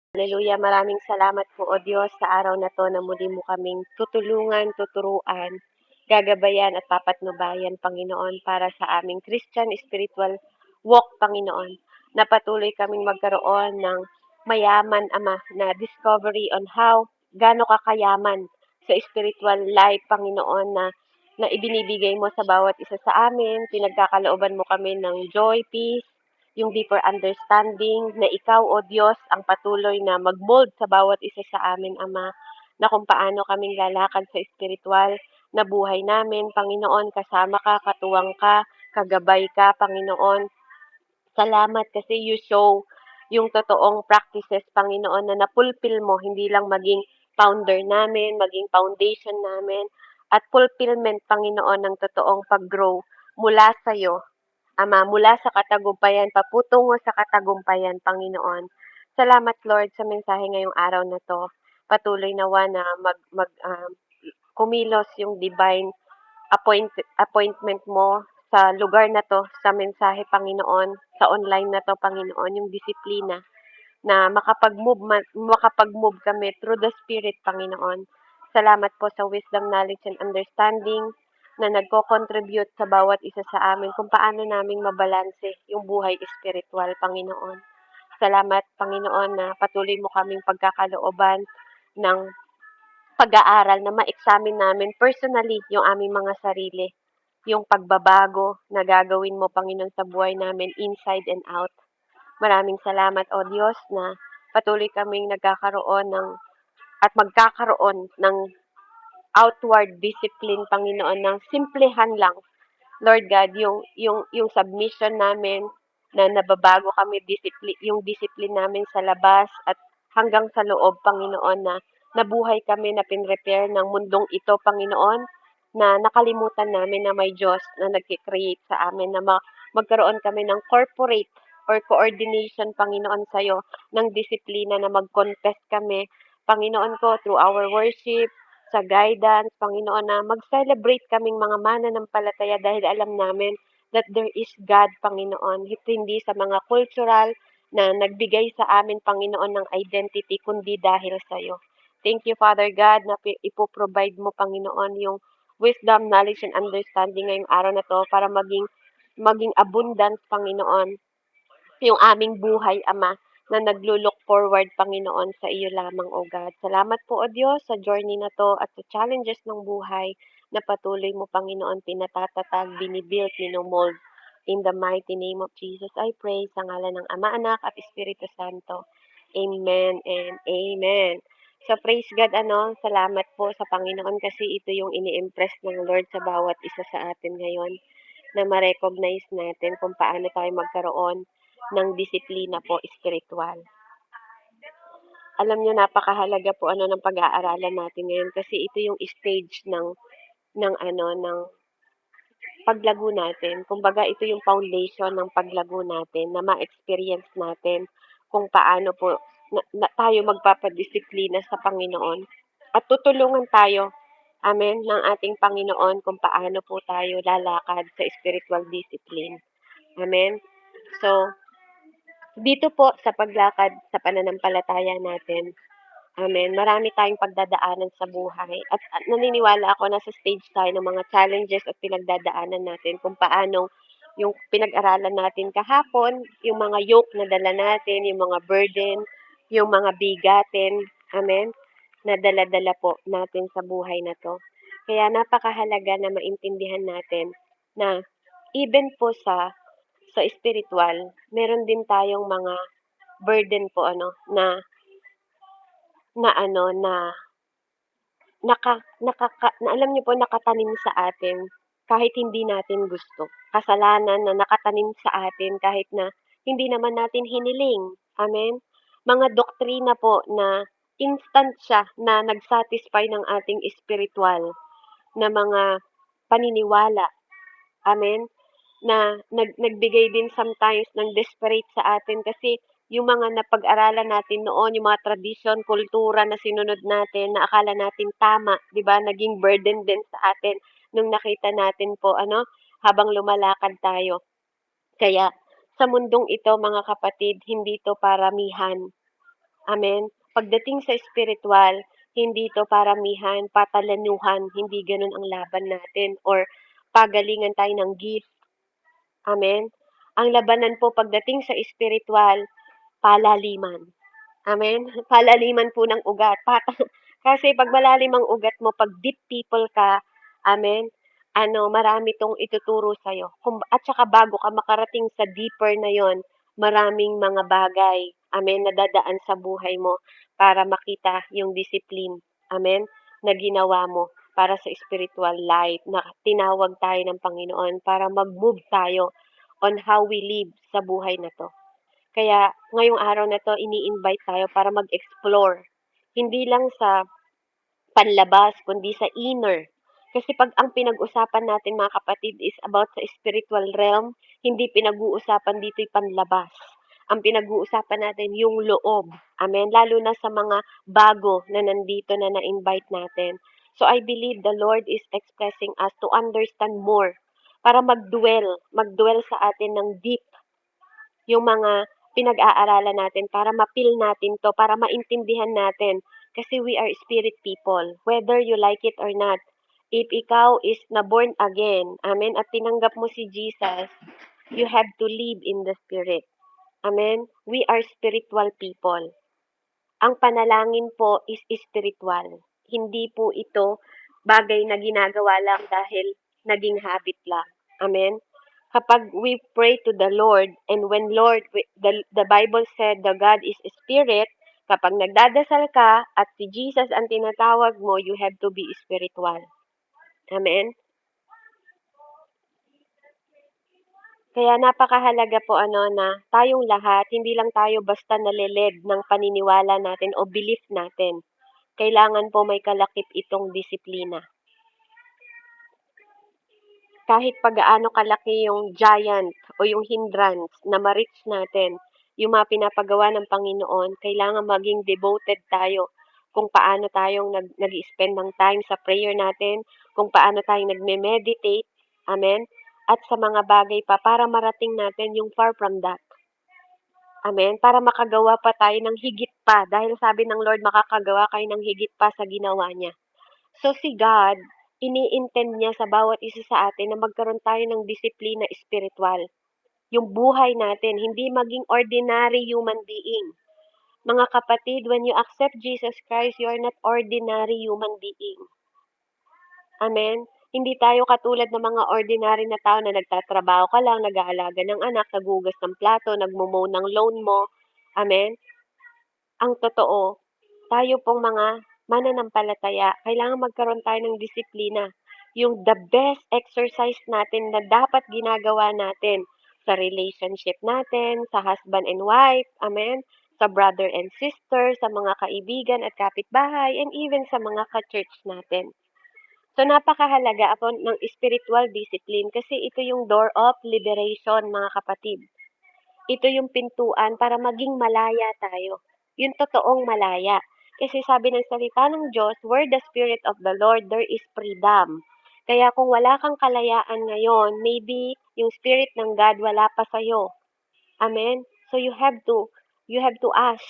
Hallelujah, maraming salamat po o Diyos sa araw na 'to na muli mo kaming tutulungan, tuturuan, gagabayan at papatnubayan, Panginoon, para sa aming Christian spiritual walk, Panginoon, na patuloy kaming magkaroon ng mayaman, Ama, na discovery on how gaano ka kayaman sa spiritual life, Panginoon, na ibinibigay mo sa bawat isa sa amin. Pinagkakalooban mo kami ng joy, peace, yung deeper understanding na ikaw, O Diyos, ang patuloy na mag-mold sa bawat isa sa amin, Ama, na kung paano kaming lalakad sa spiritual na buhay namin. Panginoon, kasama ka, katuwang ka, kagabay ka, Panginoon. Salamat kasi you show yung totoong practices, Panginoon, na napulpil mo, hindi lang maging founder namin, maging foundation namin, at fulfillment, Panginoon, ng totoong pag-grow mula sa iyo, Ama, mula sa katagumpayan, paputungo sa katagumpayan, Panginoon. Salamat, Lord, sa mensahe ngayong araw na to. Patuloy nawa na kumilos yung divine appointment mo sa lugar na to, sa mensahe, Panginoon, sa online na to, Panginoon, yung disiplina na makapag-move kami through the Spirit, Panginoon. Salamat po sa wisdom, knowledge, and understanding na nagko-contribute sa bawat isa sa amin kung paano naming mabalanse yung buhay espiritual, Panginoon. Salamat, Panginoon, na patuloy mo kaming pagkakalooban ng pag-aaral na ma-examine namin personally yung aming mga sarili, yung pagbabago na gagawin mo, Panginoon, sa buhay namin inside and out. Maraming salamat, O Diyos, na patuloy kaming nagkakaroon at magkakaroon ng outward discipline, Panginoon, ng simplehan lang. Lord God, yung submission namin na nababago kami, yung discipline namin sa labas at hanggang sa loob, Panginoon, na nabuhay kami na pinrepair ng mundong ito, Panginoon, na nakalimutan namin na may Diyos na nag-create sa amin, na magkaroon kami ng corporate or coordination, Panginoon, sa'yo, ng disiplina na mag-confess kami, Panginoon ko, through our worship, sa guidance, Panginoon, na mag-celebrate kaming mga mananampalataya dahil alam namin that there is God, Panginoon, hindi sa mga cultural na nagbigay sa amin, Panginoon, ng identity, kundi dahil sa iyo. Thank you, Father God, na ipoprovide mo, Panginoon, yung wisdom, knowledge, and understanding ngayong araw na to para maging abundance, Panginoon, yung aming buhay, Ama, na naglo-look forward, Panginoon, sa iyo lamang, O God. Salamat po, O Diyos, sa journey na to at sa challenges ng buhay na patuloy mo, Panginoon, pinatatatag, binibuild, minomold. In the mighty name of Jesus, I pray sa ngalan ng Ama, Anak, at Espiritu Santo. Amen and amen. So, praise God, salamat po sa Panginoon kasi ito yung ini-impress ng Lord sa bawat isa sa atin ngayon na ma-recognize natin kung paano tayo magkaroon ng disiplina po espiritual. Alam niyo, napakahalaga po ng pag-aaralan natin ngayon kasi ito yung stage ng paglago natin. Kumbaga ito yung foundation ng paglago natin na ma-experience natin kung paano po tayo magpapadisiplina sa Panginoon at tutulungan tayo, amen, ng ating Panginoon kung paano po tayo lalakad sa spiritual discipline. Amen. So, dito po sa paglakad sa pananampalataya natin, amen, marami tayong pagdadaanan sa buhay at naniniwala ako na sa stage tayo ng mga challenges at pinagdadaanan natin kung paano yung pinag-aralan natin kahapon, yung mga yoke na dala natin, yung mga burden, yung mga bigatin, amen, na dala-dala po natin sa buhay na to. Kaya napakahalaga na maintindihan natin na even po sa spiritual, meron din tayong mga burden po na ano na na alam niyo po nakatanim sa atin kahit hindi natin gusto. Kasalanan na nakatanim sa atin kahit na hindi naman natin hiniling. Amen. Mga doktrina po na instant siya na nag-satisfy ng ating spiritual na mga paniniwala. Amen. Na nagbigay din sometimes ng desperate sa atin kasi yung mga napag-aralan natin noon, yung mga tradisyon, kultura na sinunod natin, na akala natin tama, 'di ba? Naging burden din sa atin nung nakita natin po habang lumalakad tayo. Kaya sa mundong ito, mga kapatid, hindi to paramihan. Amen? Pagdating sa spiritual, hindi to paramihan, patalanuhan, hindi ganun ang laban natin or pagalingan tayo ng gift. Amen? Ang labanan po pagdating sa spiritual, palaliman. Amen? Palaliman po ng ugat. Kasi pag malalim ang ugat mo, pag deep people ka, amen, marami tong ituturo sa'yo. At saka bago ka makarating sa deeper na yon, maraming mga bagay, amen, na dadaan sa buhay mo para makita yung discipline, amen, na ginawa mo para sa spiritual life, na tinawag tayo ng Panginoon para mag-move tayo on how we live sa buhay na to. Kaya ngayong araw na 'to ini-invite tayo para mag-explore. Hindi lang sa panlabas kundi sa inner. Kasi 'pag ang pinag-usapan natin mga kapatid is about sa spiritual realm, hindi pinag-uusapan dito yung panlabas. Ang pinag-uusapan natin yung loob. Amen. Lalo na sa mga bago na nandito na na-invite natin. So I believe the Lord is expressing us to understand more para mag-dwell sa atin ng deep yung mga pinag-aaralan natin para mapil natin to, para maintindihan natin. Kasi we are spirit people, whether you like it or not. If ikaw is na born again, amen, at tinanggap mo si Jesus, you have to live in the spirit. Amen? We are spiritual people. Ang panalangin po is spiritual. Hindi po ito bagay na ginagawa lang dahil naging habit lang. Amen? Kapag we pray to the Lord, and when Lord, the Bible said the God is spirit, kapag nagdadasal ka at si Jesus ang tinatawag mo, you have to be spiritual. Amen? Kaya napakahalaga po na tayong lahat, hindi lang tayo basta naliled ng paniniwala natin o belief natin. Kailangan po may kalakip itong disiplina. Kahit pagaano kalaki yung giant o yung hindrance na ma-reach natin, yung mga pinapagawa ng Panginoon, kailangan maging devoted tayo kung paano tayong nag-spend ng time sa prayer natin, kung paano tayong nagme-meditate, amen, at sa mga bagay pa para marating natin yung far from that. Amen, para makagawa pa tayo ng higit pa, dahil sabi ng Lord, makakagawa kayo ng higit pa sa ginawa niya. So si God, ini-intend niya sa bawat isa sa atin na magkaroon tayo ng disiplina spiritual. Yung buhay natin, hindi maging ordinary human being. Mga kapatid, when you accept Jesus Christ, you are not ordinary human being. Amen? Hindi tayo katulad ng mga ordinary na tao na nagtatrabaho ka lang, nag-aalaga ng anak, nagugas ng plato, nagmumow ng loan mo. Amen? Ang totoo, tayo pong mga mananampalataya, kailangan magkaroon tayo ng disiplina. Yung the best exercise natin na dapat ginagawa natin sa relationship natin, sa husband and wife, amen, sa brother and sister, sa mga kaibigan at kapitbahay, and even sa mga ka-church natin. So napakahalaga ako ng spiritual discipline kasi ito yung door of liberation, mga kapatid. Ito yung pintuan para maging malaya tayo. Yung totoong malaya. Kasi sabi ng salita ng Diyos, where the Spirit of the Lord, there is freedom. Kaya kung wala kang kalayaan ngayon, maybe yung Spirit ng God wala pa sa'yo. Amen? So you have to ask.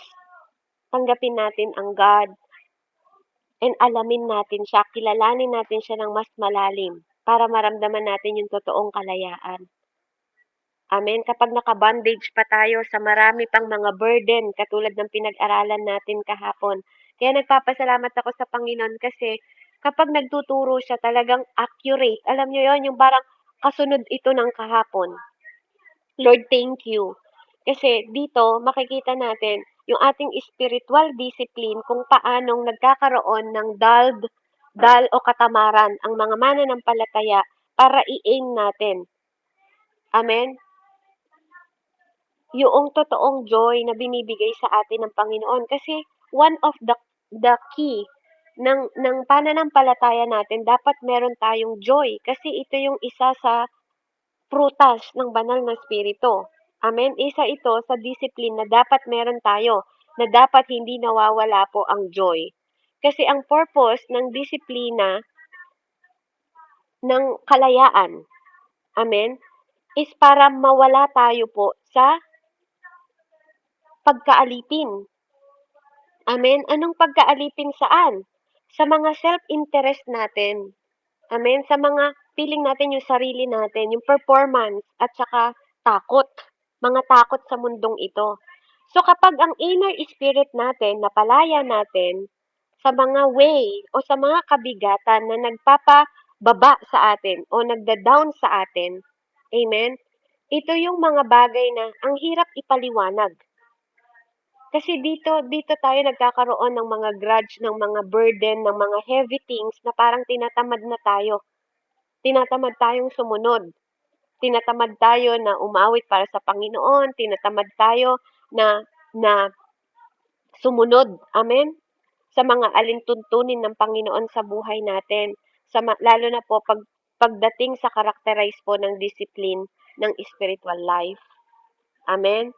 Tanggapin natin ang God and alamin natin siya, kilalanin natin siya ng mas malalim para maramdaman natin yung totoong kalayaan. Amen. Kapag naka-bondage pa tayo sa marami pang mga burden katulad ng pinag-aralan natin kahapon. Kaya nagpapasalamat ako sa Panginoon kasi kapag nagtuturo siya talagang accurate. Alam niyo yon, yung parang kasunod ito ng kahapon. Lord, thank you. Kasi dito makikita natin yung ating spiritual discipline kung paanong nagkakaroon ng dal o katamaran ang mga mananampalataya para i-aim natin. Amen? Yung totoong joy na binibigay sa atin ng Panginoon. Kasi one of the key ng pananampalataya natin, dapat meron tayong joy. Kasi ito yung isa sa prutas ng banal na spirito. Amen? Isa ito sa discipline na dapat meron tayo, na dapat hindi nawawala po ang joy. Kasi ang purpose ng disiplina ng kalayaan, amen, is para mawala tayo po sa pagkaalipin. Amen? Anong pagkaalipin saan? Sa mga self-interest natin. Amen? Sa mga feeling natin yung sarili natin, yung performance, at saka takot. Mga takot sa mundong ito. So kapag ang inner spirit natin, napalaya natin sa mga way o sa mga kabigatan na nagpapababa sa atin o nagda-down sa atin, amen? Ito yung mga bagay na ang hirap ipaliwanag. Kasi dito tayo nagkakaroon ng mga grudge, ng mga burden, ng mga heavy things na parang tinatamad na tayo. Tinatamad tayong sumunod. Tinatamad tayo na umawit para sa Panginoon. Tinatamad tayo na na sumunod. Amen? Sa mga alintuntunin ng Panginoon sa buhay natin. Lalo na po pagdating sa characterize po ng discipline ng spiritual life. Amen?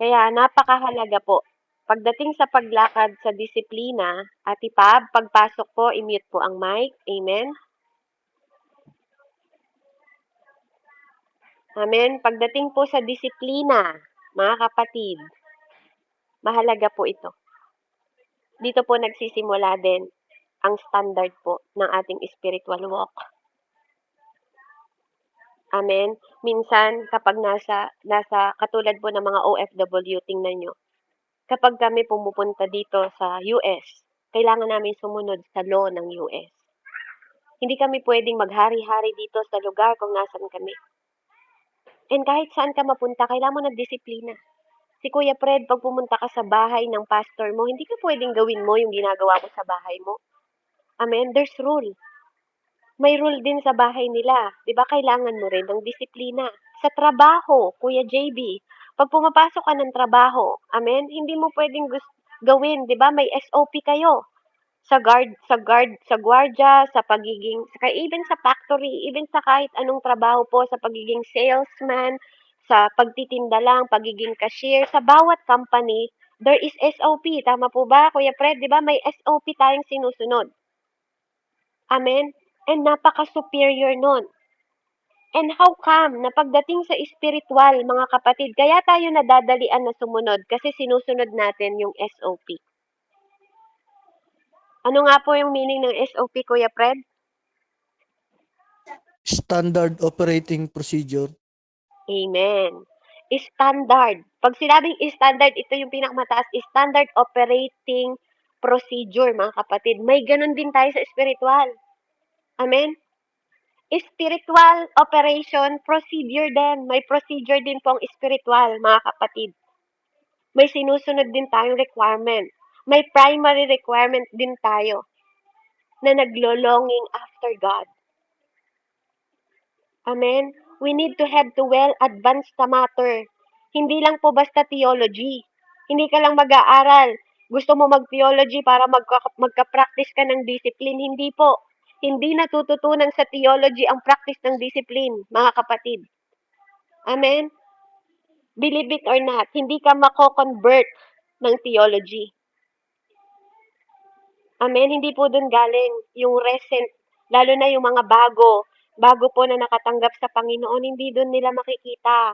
Kaya napakahalaga po. Pagdating sa paglakad sa disiplina, Ate Pab, pagpasok po, i-mute po ang mic. Amen? Amen? Pagdating po sa disiplina, mga kapatid, mahalaga po ito. Dito po nagsisimula din ang standard po ng ating spiritual walk. Amen? Minsan, kapag nasa katulad po ng mga OFW, tingnan nyo, kapag kami pumupunta dito sa US, kailangan namin sumunod sa law ng US. Hindi kami pwedeng maghari-hari dito sa lugar kung nasan kami. And kahit saan ka mapunta, kailangan mo ng disiplina. Si Kuya Fred, pag pumunta ka sa bahay ng pastor mo, hindi ka pwedeng gawin mo yung ginagawa mo sa bahay mo. Amen? There's rule. May rule din sa bahay nila. Di ba kailangan mo rin ng disiplina. Sa trabaho, Kuya JB, pag pumapasok ka ng trabaho, amen, hindi mo pwedeng gawin, di ba? May SOP kayo. Sa gwardiya, sa pagiging, even sa factory, even sa kahit anong trabaho po, sa pagiging salesman, sa pagtitinda lang, pagiging cashier, sa bawat company, there is SOP. Tama po ba, Kuya Fred? Di ba may SOP tayong sinusunod? Amen? And napaka-superior nun. And how come na pagdating sa spiritual, mga kapatid, kaya tayo nadadalian na sumunod kasi sinusunod natin yung SOP. Ano nga po yung meaning ng SOP, Kuya Fred? Standard Operating Procedure. Amen. Standard. Pag sinabing standard, ito yung pinakamataas. Standard Operating Procedure, mga kapatid. May ganun din tayo sa spiritual. Amen? Spiritual operation procedure din. May procedure din pong spiritual, mga kapatid. May sinusunod din tayong requirement. May primary requirement din tayo na naglo-longing after God. Amen? We need to have to well advanced sa matter. Hindi lang po basta theology. Hindi ka lang mag-aaral. Gusto mo mag-theology para magka-practice ka ng discipline. Hindi po. Hindi natututunan sa theology ang practice ng discipline, mga kapatid. Amen? Believe it or not, hindi ka mako-convert ng theology. Amen? Hindi po dun galing yung recent, lalo na yung mga bago po na nakatanggap sa Panginoon, hindi dun nila makikita.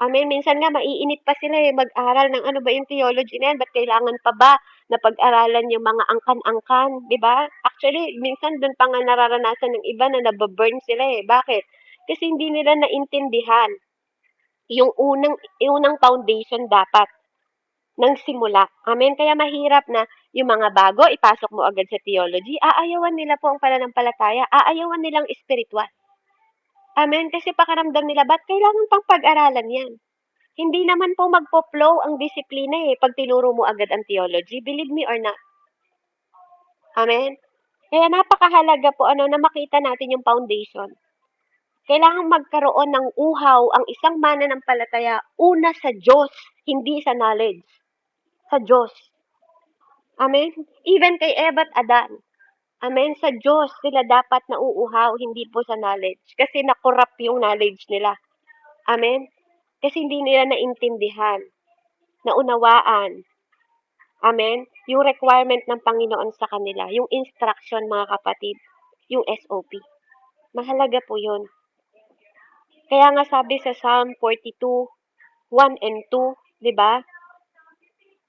Amen? Minsan nga, maiinit pa sila mag-aral ng ano ba yung theology na yan, ba't kailangan pa ba na pag-aralan yung mga angkan-angkan, di ba? Actually, minsan dun pa nga nararanasan ng iba na nababurn sila Bakit? Kasi hindi nila naintindihan yung unang foundation dapat ng simula. Amen? Kaya mahirap na yung mga bago, ipasok mo agad sa theology, aayawan nila po ang pananampalataya, aayawan nilang spiritual. Amen? Kasi pakiramdam nila, ba't kailangan pang pag-aralan yan? Hindi naman po magpo-flow ang disiplina pag tinuro mo agad ang theology. Believe me or not. Amen? Kaya napakahalaga po na makita natin yung foundation. Kailangan magkaroon ng uhaw ang isang mananampalataya una sa Diyos, hindi sa knowledge. Sa Diyos. Amen? Even kay Eva at Adan. Amen? Sa Diyos sila dapat nauuhaw, hindi po sa knowledge. Kasi nakorrupt yung knowledge nila. Amen? Kasi hindi nila naintindihan, naunawaan. Amen? Yung requirement ng Panginoon sa kanila, yung instruction, mga kapatid, yung SOP. Mahalaga po yun. Kaya nga sabi sa Psalm 42, 1 and 2, di ba?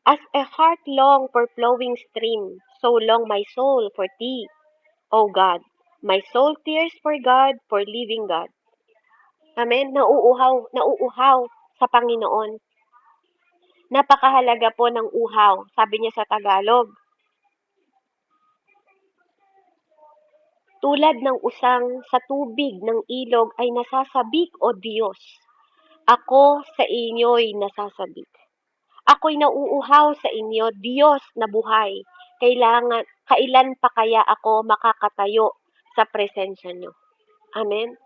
As a heart long for flowing stream, so long my soul for thee, O God. My soul tears for God, for living God. Amen? Nauuhaw sa Panginoon. Napakahalaga po ng uhaw, sabi niya sa Tagalog. Tulad ng usang sa tubig ng ilog ay nasasabik, O Diyos. Ako sa inyo'y nasasabik. Ako'y nauuhaw sa inyo, Diyos na buhay. Kailan pa kaya ako makakatayo sa presensya niyo? Amen?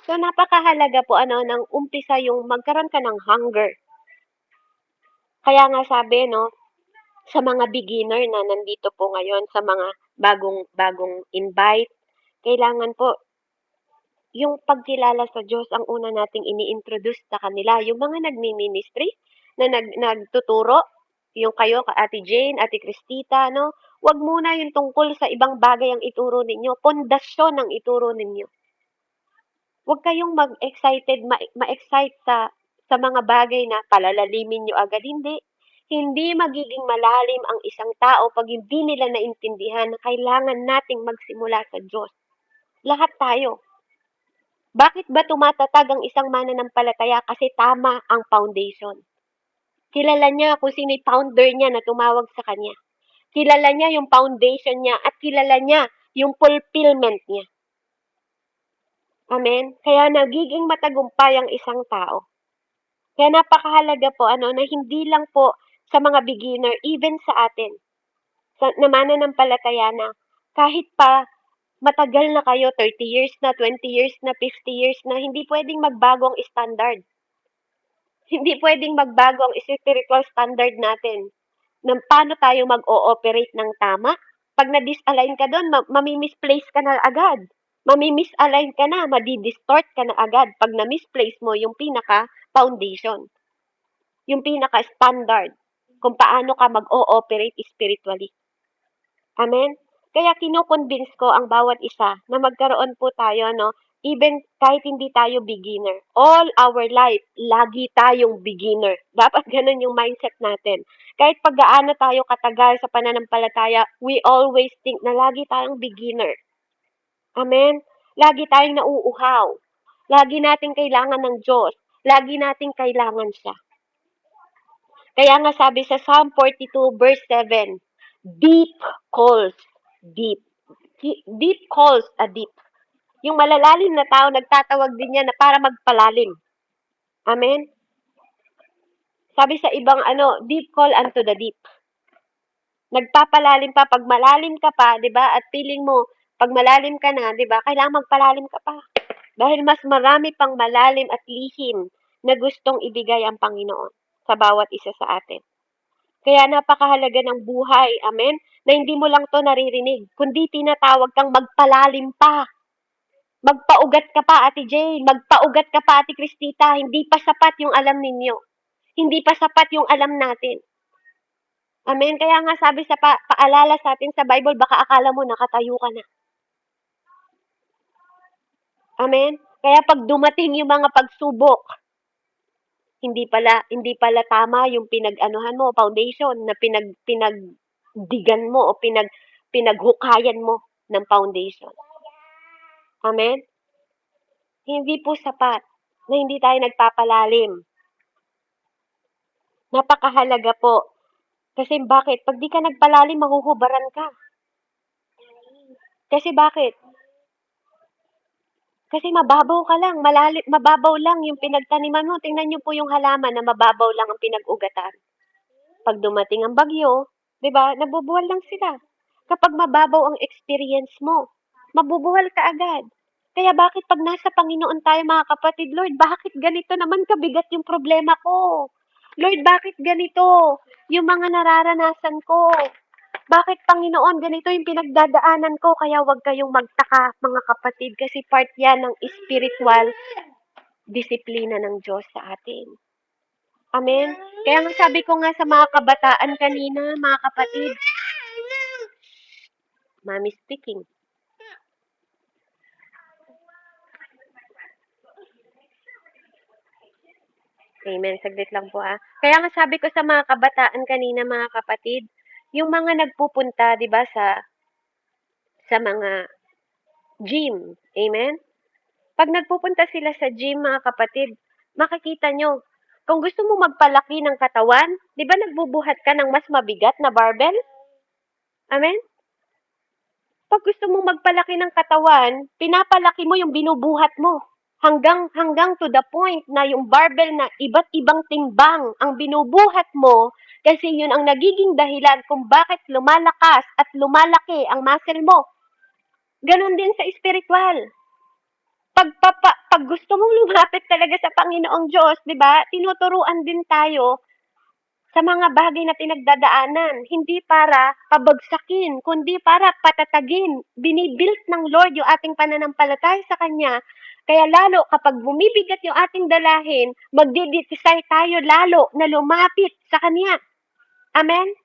So, napakahalaga po ng umpisa yung magkaroon ka ng hunger. Kaya nga sabi, no, sa mga beginner na nandito po ngayon, sa mga bagong invite, kailangan po yung pagkilala sa Diyos ang una nating ini-introduce sa kanila. Yung mga nagmi-ministry na nagtuturo, yung kayo, Ate Jane, Ate Cristita, no? Wag muna yung tungkol sa ibang bagay ang ituro ninyo. Pundasyon ang ituro ninyo. Huwag kayong mag-excited, ma-excite sa mga bagay na palalalimin nyo agad. Hindi. Hindi magiging malalim ang isang tao pag hindi nila naintindihan na kailangan nating magsimula sa Diyos. Lahat tayo. Bakit ba tumatatag ang isang mananampalataya? Kasi tama ang foundation. Kilala niya kung sino yung founder niya na tumawag sa kanya. Kilala niya yung foundation niya at kilala niya yung fulfillment niya. Amen? Kaya nagiging matagumpay ang isang tao. Kaya napakahalaga po na hindi lang po sa mga beginner, even sa atin, na mananampalataya na kahit pa matagal na kayo, 30 years na, 20 years na, 50 years na, hindi pwedeng magbago ang standard. Hindi pwedeng magbago ang spiritual standard natin. Ng paano tayo mag-ooperate ng tama? Pag na-disalign ka doon, mami-misplace ka na agad. Mami-misalign ka na, madi-distort ka na agad pag na-misplace mo yung pinaka-foundation. Yung pinaka-standard kung paano ka mag-ooperate spiritually. Amen? Kaya kino-convince ko ang bawat isa na magkaroon po tayo, no? Even kahit hindi tayo beginner. All our life, lagi tayong beginner. Dapat ganun yung mindset natin. Kahit pag gaano tayo katagal sa pananampalataya, we always think na lagi tayong beginner. Amen? Lagi tayong nauuhaw. Lagi nating kailangan ng Diyos. Lagi nating kailangan siya. Kaya nga sabi sa Psalm 42 verse 7, deep calls deep. Deep calls a deep. Yung malalalim na tao, nagtatawag din niya na para magpalalim. Amen? Sabi sa ibang deep call unto the deep. Nagpapalalim pa, pag malalim ka pa, 'di ba? At feeling mo pag malalim ka na, 'di ba? Kailangan magpalalim ka pa. Dahil mas marami pang malalim at lihim na gustong ibigay ang Panginoon sa bawat isa sa atin. Kaya napakahalaga ng buhay, amen, na hindi mo lang to naririnig, kundi tinatawag kang magpalalim pa. Magpaugat ka pa, Ate Jane. Magpaugat ka pa, Ate Cristita. Hindi pa sapat yung alam ninyo. Hindi pa sapat yung alam natin. Amen? Kaya nga sabi sa paalala sa atin sa Bible, baka akala mo nakatayo ka na. Amen? Kaya pag dumating yung mga pagsubok, hindi pala tama yung pinag-anuhan mo, foundation na pinagdigan mo o pinaghukayan mo ng foundation. Amen? Hindi po sapat na hindi tayo nagpapalalim. Napakahalaga po. Kasi bakit? Pag di ka nagpalalim, mahuhubaran ka. Kasi bakit? Kasi mababaw ka lang, mababaw lang yung pinagtaniman mo. Tingnan niyo po yung halaman na mababaw lang ang pinag-ugatan. Pag dumating ang bagyo, 'di ba? Nabubuwal lang sila. Kapag mababaw ang experience mo, mabubuwal ka agad. Kaya bakit pag nasa Panginoon tayo mga kapatid, Lord, bakit ganito naman kabigat yung problema ko? Lord, bakit ganito yung mga nararanasan ko? Bakit Panginoon ganito yung pinagdadaanan ko? Kaya wag kayong magtaka mga kapatid kasi part yan ng spiritual disiplina ng Diyos sa atin. Amen? Kaya nga sabi ko nga sa mga kabataan kanina, mga kapatid, Mommy speaking. Amen. Saglit lang po, Kaya nga sabi ko sa mga kabataan kanina, mga kapatid, yung mga nagpupunta, 'di ba, sa mga gym. Amen? 'Pag nagpupunta sila sa gym, mga kapatid, makikita nyo, kung gusto mo magpalaki ng katawan, 'di ba nagbubuhat ka ng mas mabigat na barbell? Amen? Pag gusto mong magpalaki ng katawan, pinapalaki mo yung binubuhat mo. Hanggang to the point na yung barbell na iba't ibang timbang ang binubuhat mo kasi yun ang nagiging dahilan kung bakit lumalakas at lumalaki ang muscle mo. Ganon din sa spiritual. Pag gusto mong lumapit talaga sa Panginoong Diyos, 'di ba? Tinuturuan din tayo sa mga bagay na pinagdadaanan, hindi para pabagsakin, kundi para patatagin. Binibuilt ng Lord yung ating pananampalataya sa Kanya. Kaya lalo kapag bumibigat yung ating dalahin, magdidesire tayo lalo na lumapit sa Kanya. Amen?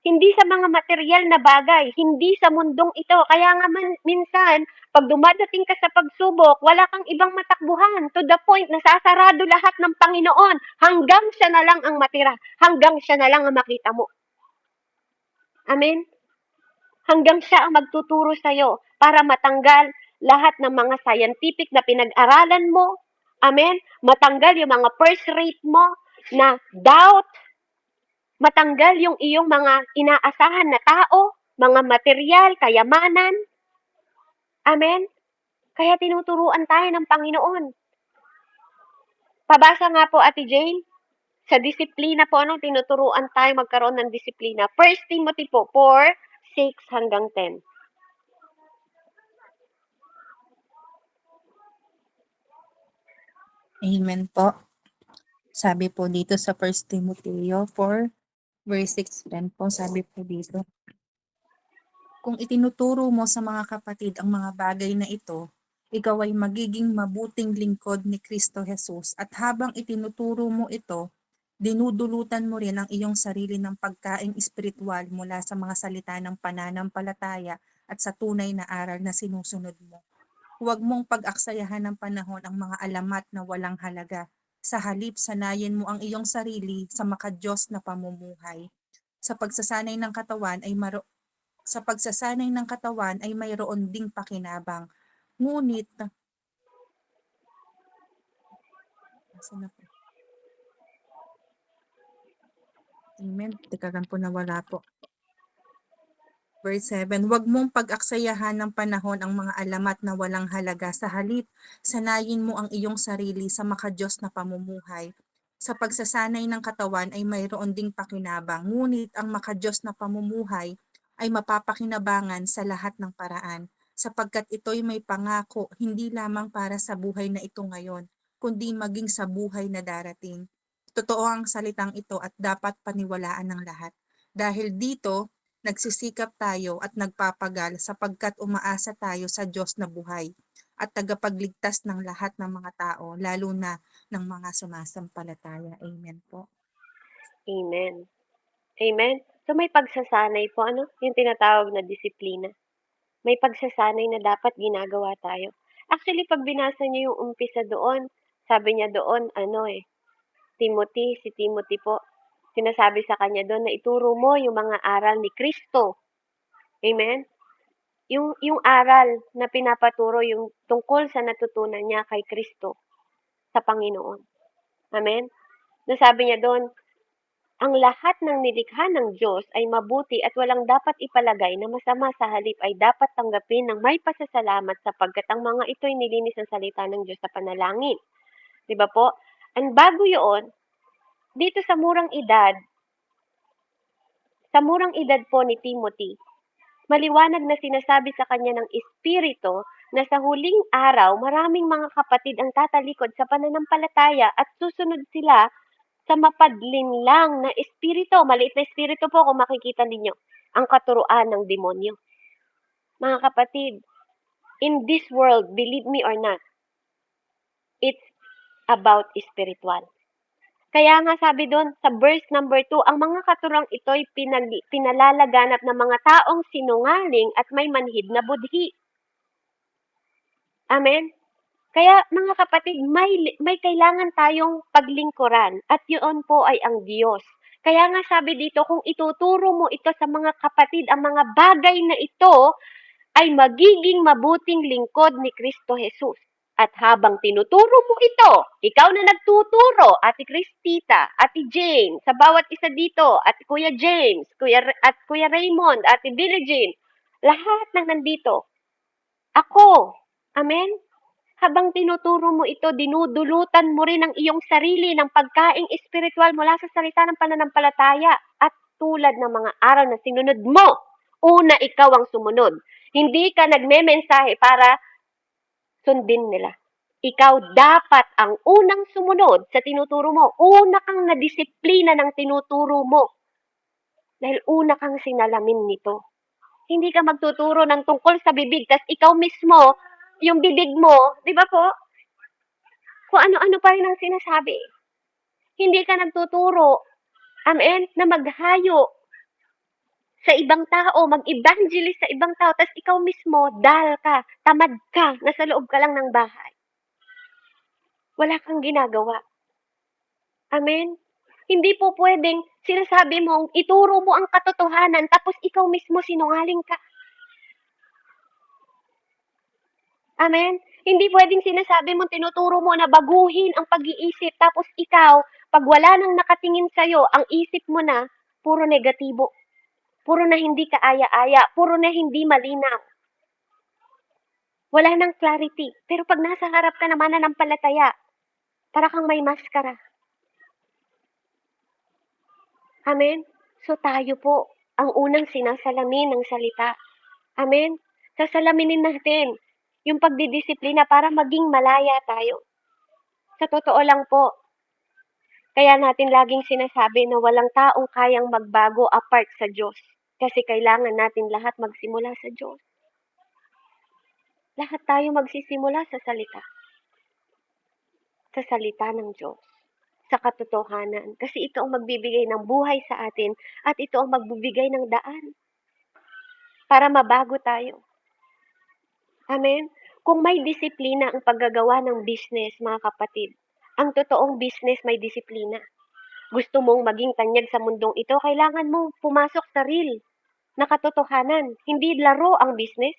Hindi sa mga material na bagay, hindi sa mundong ito. Kaya nga minsan, pag dumadating ka sa pagsubok, wala kang ibang matakbuhan to the point na sasarado lahat ng Panginoon hanggang siya na lang ang matira, hanggang siya na lang ang makita mo. Amen? Hanggang siya ang magtuturo sa'yo para matanggal lahat ng mga scientific na pinag-aralan mo. Amen? Matanggal yung mga first rate mo na doubt, matanggal yung iyong mga inaasahan na tao, mga material, kayamanan. Amen? Kaya tinuturuan tayo ng Panginoon. Pabasa nga po, Ate Jane, sa disiplina po, tinuturuan tayo magkaroon ng disiplina. 1 Timothy po, 4:6-10. Amen po. Sabi po dito sa 1 Timoteo 4, verse 6 din po, sabi po dito, kung itinuturo mo sa mga kapatid ang mga bagay na ito, ikaw ay magiging mabuting lingkod ni Kristo Jesus at habang itinuturo mo ito, dinudulutan mo rin ang iyong sarili ng pagkaing espiritual mula sa mga salita ng pananampalataya at sa tunay na aral na sinusunod mo. Huwag mong pag-aksayahan ng panahon ang mga alamat na walang halaga. Sa halip, sanayin mo ang iyong sarili sa makadiyos na pamumuhay. Sa pagsasanay ng katawan ay mayroon ding pakinabang. Ngunit, Amen. Teka lang po, nawala po. Verse 7, huwag mong pag-aksayahan ng panahon ang mga alamat na walang halaga. Sa halip, sanayin mo ang iyong sarili sa makadiyos na pamumuhay. Sa pagsasanay ng katawan ay mayroon ding pakinabang, ngunit ang makadiyos na pamumuhay ay mapapakinabangan sa lahat ng paraan, sapagkat ito'y may pangako hindi lamang para sa buhay na ito ngayon, kundi maging sa buhay na darating. Totoo ang salitang ito at dapat paniwalaan ng lahat. Dahil dito, nagsisikap tayo at nagpapagal sapagkat umaasa tayo sa Diyos na buhay at tagapagligtas ng lahat ng mga tao, lalo na ng mga sumasampalataya. Amen po. Amen. Amen? So may pagsasanay po, yung tinatawag na disiplina. May pagsasanay na dapat ginagawa tayo. Actually, pag binasa niyo yung umpisa doon, sabi niya doon, si Timothy po, sinasabi sa kanya doon na ituro mo yung mga aral ni Kristo. Amen? Yung aral na pinapaturo yung tungkol sa natutunan niya kay Kristo sa Panginoon. Amen? Nasabi niya doon, ang lahat ng nilikha ng Diyos ay mabuti at walang dapat ipalagay na masama, sa halip ay dapat tanggapin ng may pasasalamat sapagkat ang mga ito'y nilinis ng salita ng Diyos sa panalangin. Diba po? And bago yun, dito sa murang edad po ni Timothy, maliwanag na sinasabi sa kanya ng Espiritu na sa huling araw maraming mga kapatid ang tatalikod sa pananampalataya at susunod sila sa mapadlinlang na espiritu. Maliit na espiritu po kung makikita ninyo. Ang katuruan ng demonyo. Mga kapatid, in this world, believe me or not, it's about spiritual. Kaya nga sabi doon sa verse number 2, ang mga katurang ito'y pinalalaganap ng mga taong sinungaling at may manhid na budhi. Amen? Kaya mga kapatid, may kailangan tayong paglingkuran at yun po ay ang Diyos. Kaya nga sabi dito, kung ituturo mo ito sa mga kapatid, ang mga bagay na ito ay magiging mabuting lingkod ni Kristo Jesus. At habang tinuturo mo ito, ikaw na nagtuturo, Ate Cristita, Ate Jane, sa bawat isa dito, at Kuya James, at Kuya Raymond, Ate Billie Jean, lahat ng nandito, ako, amen? Habang tinuturo mo ito, dinudulutan mo rin ang iyong sarili ng pagkaing espiritual mula sa salita ng pananampalataya at tulad ng mga aral na sinunod mo. Una, ikaw ang sumunod. Hindi ka nagme-mensahe para sundin nila. Ikaw dapat ang unang sumunod sa tinuturo mo. Una kang nadisiplina ng tinuturo mo. Dahil una kang sinalamin nito. Hindi ka magtuturo ng tungkol sa bibig, tas ikaw mismo, yung bibig mo, di ba po? Kung ano-ano pa rin ang sinasabi. Hindi ka nagtuturo, amen, na maghayo sa ibang tao, mag-evangelist sa ibang tao, tas ikaw mismo, dal ka, tamad ka, nasa loob ka lang ng bahay. Wala kang ginagawa. Amen? Hindi po pwedeng sinasabi mong ituro mo ang katotohanan tapos ikaw mismo sinungaling ka. Amen? Hindi pwedeng sinasabi mong tinuturo mo na baguhin ang pag-iisip tapos ikaw, pag wala nang nakatingin sa'yo, ang isip mo na puro negatibo. Puro na hindi kaaya-aya, puro na hindi malinaw. Wala nang clarity. Pero pag nasa harap ka naman nananampalataya, para kang may maskara. Amen? So tayo po ang unang sinasalamin ng salita. Amen? Sasalaminin natin yung pagdidisiplina para maging malaya tayo. Sa totoo lang po, kaya natin laging sinasabi na walang taong kayang magbago apart sa Diyos. Kasi kailangan natin lahat magsimula sa Diyos. Lahat tayo magsisimula sa salita. Sa salita ng Diyos. Sa katotohanan. Kasi ito ang magbibigay ng buhay sa atin at ito ang magbibigay ng daan para mabago tayo. Amen? Kung may disiplina ang paggagawa ng business, mga kapatid, ang totoong business may disiplina. Gusto mong maging tanyag sa mundong ito, kailangan mong pumasok sa real na katotohanan. Hindi laro ang business.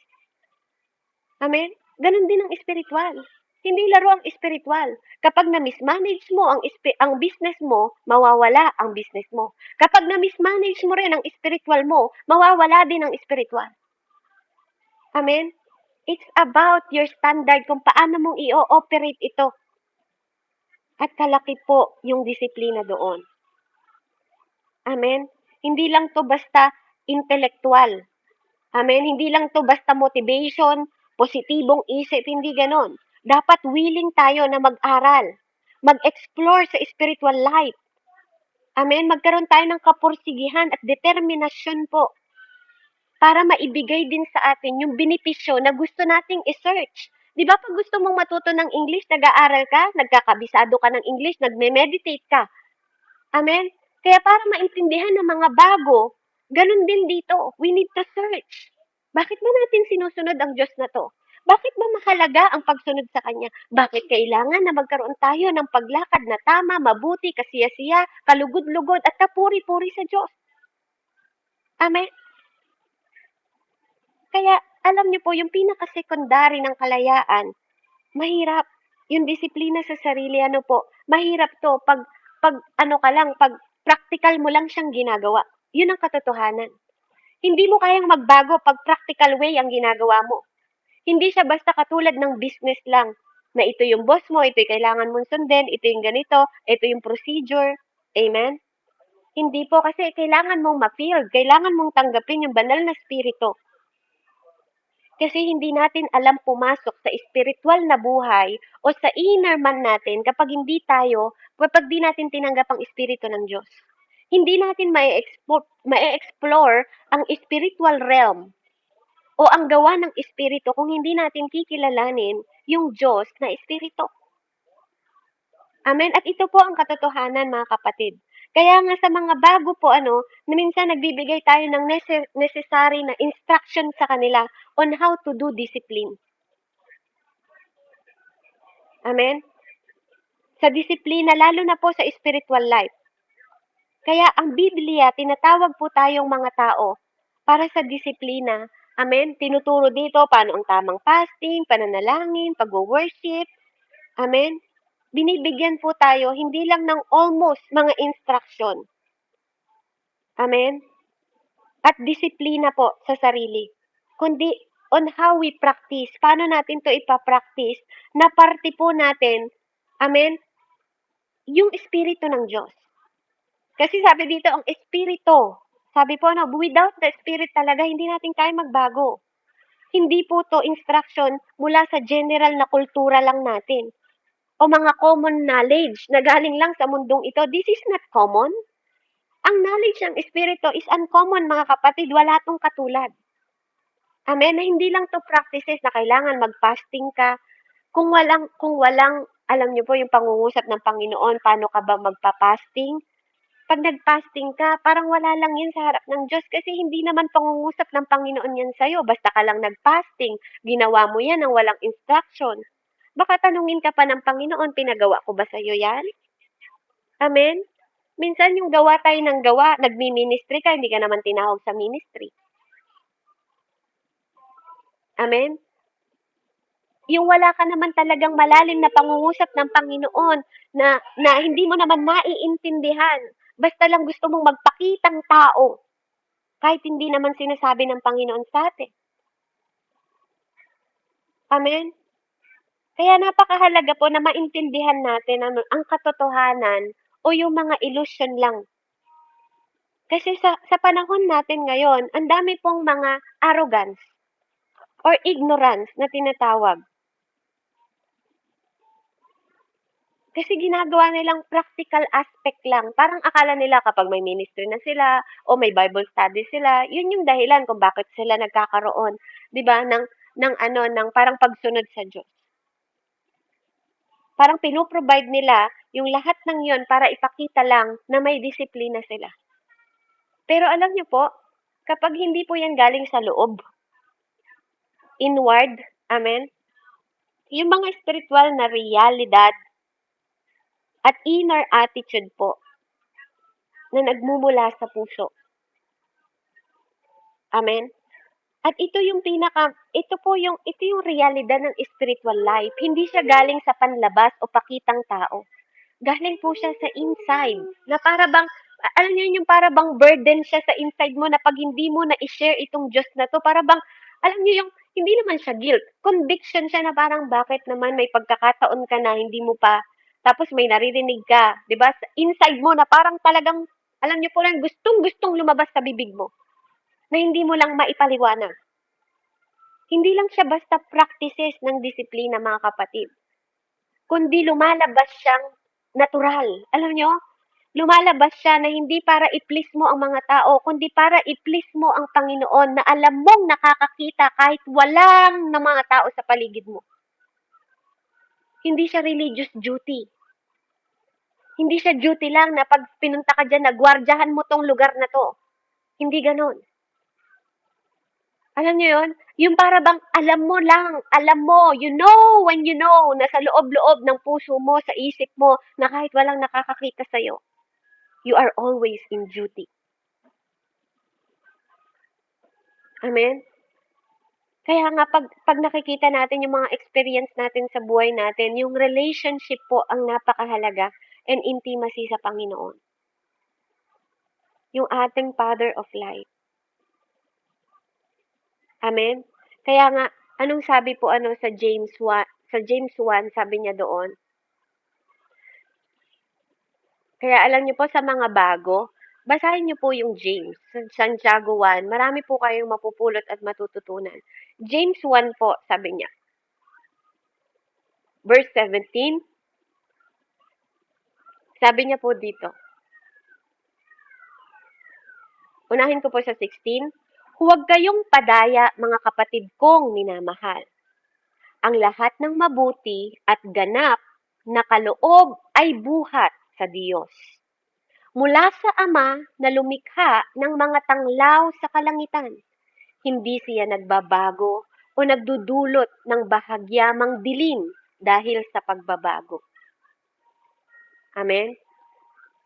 Amen? Ganon din ang espiritual. Hindi laro ang espiritual. Kapag na-mismanage mo ang business mo, mawawala ang business mo. Kapag na-mismanage mo rin ang spiritual mo, mawawala din ang spiritual. Amen? It's about your standard kung paano mong i-ooperate ito. At kalaki po yung disiplina doon. Amen? Hindi lang to basta intellectual. Amen? Hindi lang to basta motivation, positibong isip, hindi ganon. Dapat willing tayo na mag-aral, mag-explore sa spiritual life. Amen? Magkaroon tayo ng kapursigihan at determinasyon po para maibigay din sa atin yung benepisyo na gusto nating i-search. Di ba pag gusto mong matuto ng English, nag-aaral ka, nagkakabisado ka ng English, nagme-meditate ka. Amen? Kaya para maintindihan ng mga bago, ganun din dito. We need to search. Bakit ba natin sinusunod ang Diyos na to? Bakit ba mahalaga ang pagsunod sa Kanya? Bakit kailangan na magkaroon tayo ng paglakad na tama, mabuti, kasiya-siya, kalugod-lugod, at kapuri-puri sa Diyos? Amen? Kaya, alam niyo po, yung pinaka-secondary ng kalayaan, mahirap. Yung disiplina sa sarili, mahirap to pag pag practical mo lang siyang ginagawa. Yun ang katotohanan. Hindi mo kayang magbago pag practical way ang ginagawa mo. Hindi siya basta katulad ng business lang, na ito yung boss mo, ito yung kailangan mong sundin, ito yung ganito, ito yung procedure. Amen? Hindi po kasi kailangan mong ma-feel, kailangan mong tanggapin yung banal na spirito. Kasi hindi natin alam pumasok sa spiritual na buhay o sa inner man natin kapag di natin tinanggap ang espiritu ng Diyos. Hindi natin ma-explore ang spiritual realm o ang gawa ng espiritu kung hindi natin kikilalanin yung Diyos na espiritu. Amen? At ito po ang katotohanan, mga kapatid. Kaya nga sa mga bago po, na minsan nagbibigay tayo ng necessary na instruction sa kanila on how to do discipline. Amen? Sa disiplina, lalo na po sa spiritual life. Kaya ang Biblia, tinatawag po tayong mga tao para sa disiplina. Amen? Tinuturo dito paano ang tamang fasting, pananalangin, pag-worship. Amen? Binibigyan po tayo hindi lang ng almost mga instruction. Amen? At disiplina po sa sarili. Kundi on how we practice. Paano natin to ipapractice na parte po natin, amen, yung espiritu ng Diyos. Kasi sabi dito, ang espiritu, sabi po, no, without the spirit talaga, hindi natin kaya magbago. Hindi po to instruction mula sa general na kultura lang natin o mga common knowledge na galing lang sa mundong ito. This is not common. Ang knowledge ng espiritu is uncommon, mga kapatid. Wala tong katulad. Amen, na hindi lang to practices na kailangan mag-fasting ka. Kung walang, alam niyo po yung pangungusap ng Panginoon, paano ka ba magpa-fasting? Pag nag-fasting ka, parang wala lang yan sa harap ng Diyos kasi hindi naman pangungusap ng Panginoon yan sa'yo. Basta ka lang nag-fasting, ginawa mo yan ng walang instruction. Baka tanungin ka pa ng Panginoon, pinagawa ko ba sa'yo yan? Amen? Minsan yung gawa tayo ng gawa, nagmi-ministry ka, hindi ka naman tinawag sa ministry. Amen? Yung wala ka naman talagang malalim na pangungusap ng Panginoon na hindi mo naman maiintindihan. Basta lang gusto mong magpakitang tao. Kahit hindi naman sinasabi ng Panginoon sa atin. Amen? Kaya napakahalaga po na maintindihan natin ang katotohanan o yung mga illusion lang. Kasi sa panahon natin ngayon, ang dami pong mga arrogance or ignorance na tinatawag. Kasi ginagawa nilang practical aspect lang. Parang akala nila kapag may ministry na sila o may Bible study sila, yun yung dahilan kung bakit sila nagkakaroon, 'di ba, ng parang pagsunod sa Diyos. Parang pinoprovide nila yung lahat ng yun para ipakita lang na may disiplina sila. Pero alam niyo po, kapag hindi po yan galing sa loob, inward, amen, yung mga spiritual na realidad at inner attitude po na nagmumula sa puso. Amen. At ito yung ito yung realidad ng spiritual life. Hindi siya galing sa panlabas o pakitang tao. Galing po siya sa inside. Na para bang, alam niyo yung para bang burden siya sa inside mo na pag hindi mo na i-share itong Diyos na to, para bang, alam niyo yung, hindi naman siya guilt. Conviction siya na parang bakit naman may pagkakataon ka na hindi mo pa, tapos may naririnig ka, di ba? Inside mo na parang talagang, alam niyo po lang, gustong-gustong lumabas sa bibig mo na hindi mo lang maipaliwanag. Hindi lang siya basta practices ng disiplina, mga kapatid. Kundi lumalabas siyang natural. Alam nyo? Lumalabas siya na hindi para i-please mo ang mga tao, kundi para i-please mo ang Panginoon na alam mong nakakakita kahit walang ng mga tao sa paligid mo. Hindi siya religious duty. Hindi siya duty lang na pag pinunta ka dyan, nagwardyahan mo tong lugar na to. Hindi ganon. Alam niyo yun? Yung para bang alam mo lang, alam mo, you know when you know, na sa loob-loob ng puso mo, sa isip mo, na kahit walang nakakakita sa'yo, you are always in duty. Amen? Kaya nga, pag nakikita natin yung mga experience natin sa buhay natin, yung relationship po ang napakahalaga and intimacy sa Panginoon. Yung ating Father of Light. Amen? Kaya nga, anong sabi po sa James 1, sabi niya doon, kaya alam niyo po sa mga bago, basahin niyo po yung James, Santiago 1, marami po kayong mapupulot at matututunan. James 1 po, sabi niya, verse 17, sabi niya po dito, unahin ko po sa 16, huwag kayong padaya, mga kapatid kong minamahal. Ang lahat ng mabuti at ganap na kaloob ay buhat sa Diyos. Mula sa Ama na lumikha ng mga tanglaw sa kalangitan. Hindi siya nagbabago o nagdudulot ng bahagyamang dilim dahil sa pagbabago. Amen?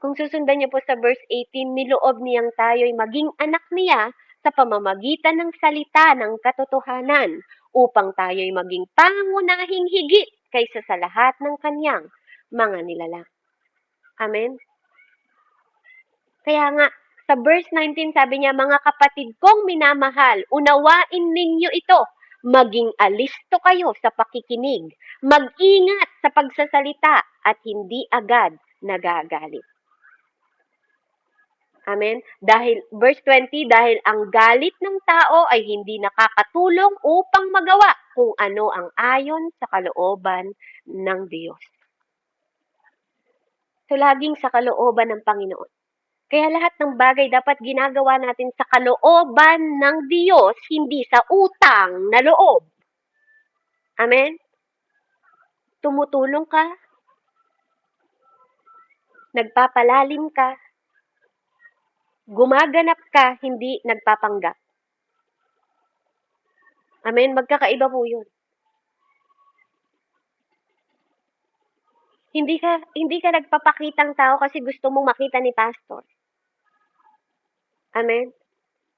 Kung susundan niyo po sa verse 18, niloob niyang tayo'y maging anak niya sa pamamagitan ng salita ng katotohanan upang tayo'y maging pangunahing higit kaysa sa lahat ng kanyang mga nilalang. Amen? Kaya nga, sa verse 19 sabi niya, mga kapatid kong minamahal, unawain ninyo ito. Maging alisto kayo sa pakikinig. Mag-ingat sa pagsasalita at hindi agad nagagalit. Amen? Dahil, verse 20, dahil ang galit ng tao ay hindi nakakatulong upang magawa kung ano ang ayon sa kalooban ng Diyos. So, laging sa kalooban ng Panginoon. Kaya lahat ng bagay dapat ginagawa natin sa kalooban ng Diyos, hindi sa utang na loob. Amen? Tumutulong ka, nagpapalalim ka, gumaganap ka, hindi nagpapanggap. Amen? Magkakaiba po yun. Hindi ka nagpapakitang tao kasi gusto mong makita ni pastor. Amen?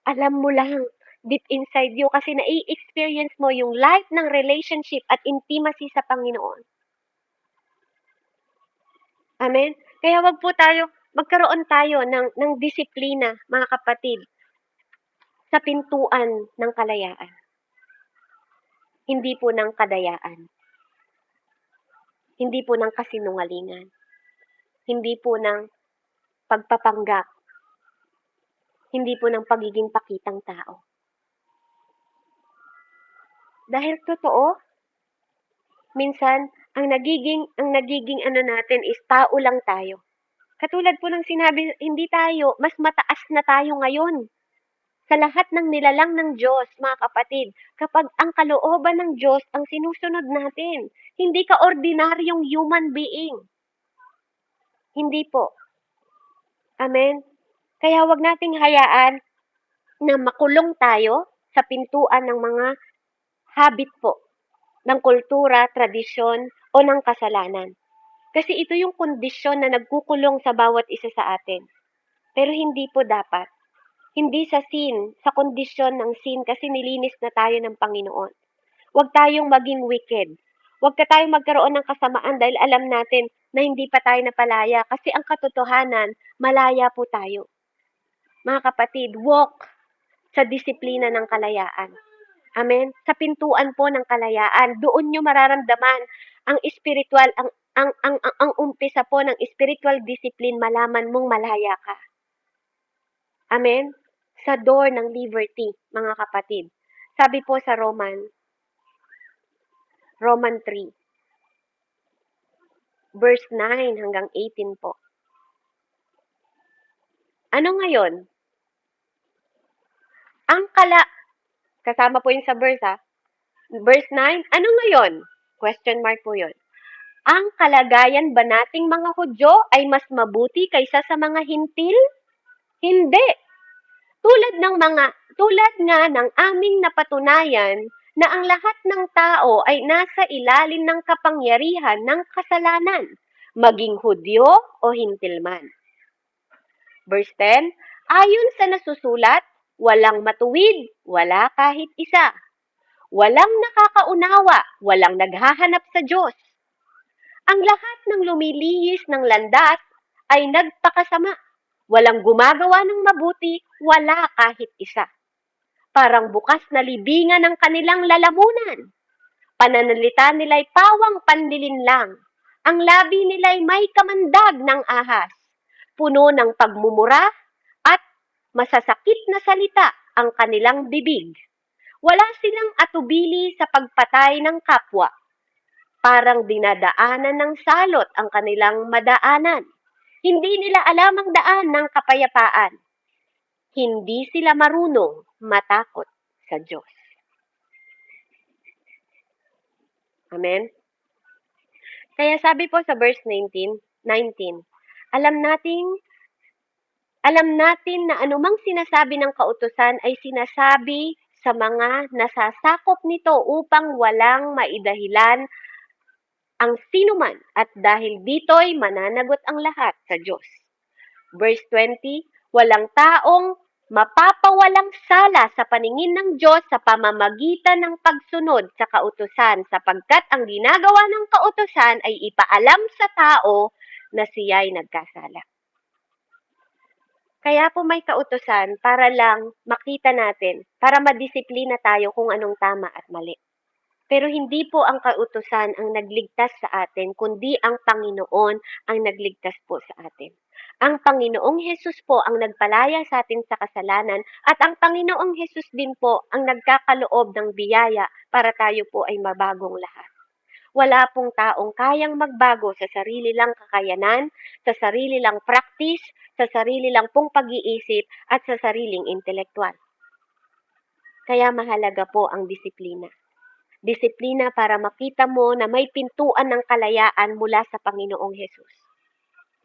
Alam mo lang, deep inside you, kasi nai-experience mo yung life ng relationship at intimacy sa Panginoon. Amen? Kaya magkaroon tayo ng disiplina, mga kapatid, sa pintuan ng kalayaan. Hindi po ng kadayaan. Hindi po ng kasinungalingan. Hindi po ng pagpapanggap. Hindi po ng pagiging pakitang tao. Dahil totoo, minsan, ang nagiging ano natin is tao lang tayo. Katulad po ng sinabi, hindi tayo, mas mataas na tayo ngayon. Sa lahat ng nilalang ng Diyos, mga kapatid, kapag ang kalooban ng Diyos ang sinusunod natin, hindi ka ordinaryong human being. Hindi po. Amen? Kaya wag nating hayaan na makulong tayo sa pintuan ng mga habit po, ng kultura, tradisyon, o ng kasalanan. Kasi ito yung kondisyon na nagkukulong sa bawat isa sa atin. Pero hindi po dapat. Hindi sa sin, sa kondisyon ng sin kasi nilinis na tayo ng Panginoon. Huwag tayong maging wicked. Huwag tayong magkaroon ng kasamaan dahil alam natin na hindi pa tayo napalaya kasi ang katotohanan, malaya po tayo. Mga kapatid, walk sa disiplina ng kalayaan. Amen? Sa pintuan po ng kalayaan, doon nyo mararamdaman ang spiritual, ang umpisa po ng spiritual discipline, malaman mong malaya ka. Amen? Sa door ng liberty, mga kapatid. Sabi po sa Roman 3, verse 9 hanggang 18 po. Ano ngayon? Kasama po yun sa verse Verse 9, ano ngayon? Question mark po yun. Ang kalagayan ba nating mga Hudyo ay mas mabuti kaysa sa mga hintil? Hindi. Tulad nga ng aming napatunayan na ang lahat ng tao ay nasa ilalim ng kapangyarihan ng kasalanan, maging Hudyo o hintil man. Verse 10, ayon sa nasusulat, walang matuwid, wala kahit isa. Walang nakakaunawa, walang naghahanap sa Diyos. Ang lahat ng lumilihis ng landas ay nagpakasama. Walang gumagawa ng mabuti, wala kahit isa. Parang bukas na libingan ng kanilang lalamunan. Pananalita nila'y pawang panlilin lang. Ang labi nila'y may kamandag ng ahas. Puno ng pagmumura at masasakit na salita ang kanilang bibig. Wala silang atubili sa pagpatay ng kapwa. Parang dinadaanan ng salot ang kanilang madaanan. Hindi nila alam ang daan ng kapayapaan. Hindi sila marunong matakot sa Diyos. Amen? Kaya sabi po sa verse 19, alam natin na anumang sinasabi ng kautusan ay sinasabi sa mga nasasakop nito upang walang maidahilan ang sinuman at dahil dito'y mananagot ang lahat sa Diyos. Verse 20, walang taong mapapawalang sala sa paningin ng Diyos sa pamamagitan ng pagsunod sa kautusan sapagkat ang ginagawa ng kautusan ay ipaalam sa tao na siya'y nagkasala. Kaya po may kautusan para lang makita natin, para madisiplina tayo kung anong tama at mali. Pero hindi po ang kautusan ang nagligtas sa atin, kundi ang Panginoon ang nagligtas po sa atin. Ang Panginoong Hesus po ang nagpalaya sa atin sa kasalanan at ang Panginoong Hesus din po ang nagkakaloob ng biyaya para tayo po ay mabagong lahat. Wala pong taong kayang magbago sa sarili lang kakayanan, sa sarili lang practice, sa sarili lang pong pag-iisip at sa sariling intelektual. Kaya mahalaga po ang disiplina. Disiplina para makita mo na may pintuan ng kalayaan mula sa Panginoong Hesus.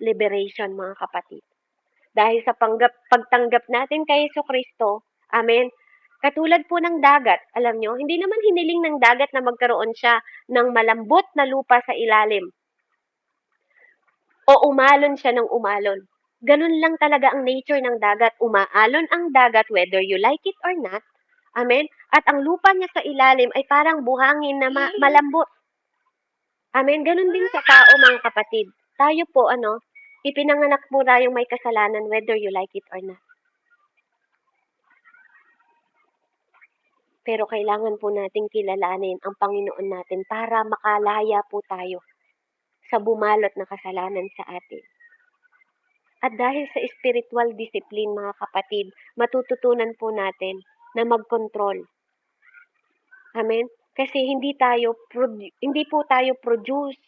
Liberation, mga kapatid. Dahil sa pagtanggap natin kay Jesucristo, amen, katulad po ng dagat, alam nyo, hindi naman hiniling ng dagat na magkaroon siya ng malambot na lupa sa ilalim. O umalon siya ng umalon. Ganun lang talaga ang nature ng dagat. Umaalon ang dagat whether you like it or not. Amen? At ang lupa niya sa ilalim ay parang buhangin na malambot. Amen? Ganun din sa tao, mga kapatid. Tayo po, ipinanganak po tayong may kasalanan whether you like it or not. Pero kailangan po nating kilalanin ang Panginoon natin para makalaya po tayo sa bumalot na kasalanan sa atin. At dahil sa spiritual discipline, mga kapatid, matututunan po natin na mag-control. Amen? Kasi hindi po tayo produce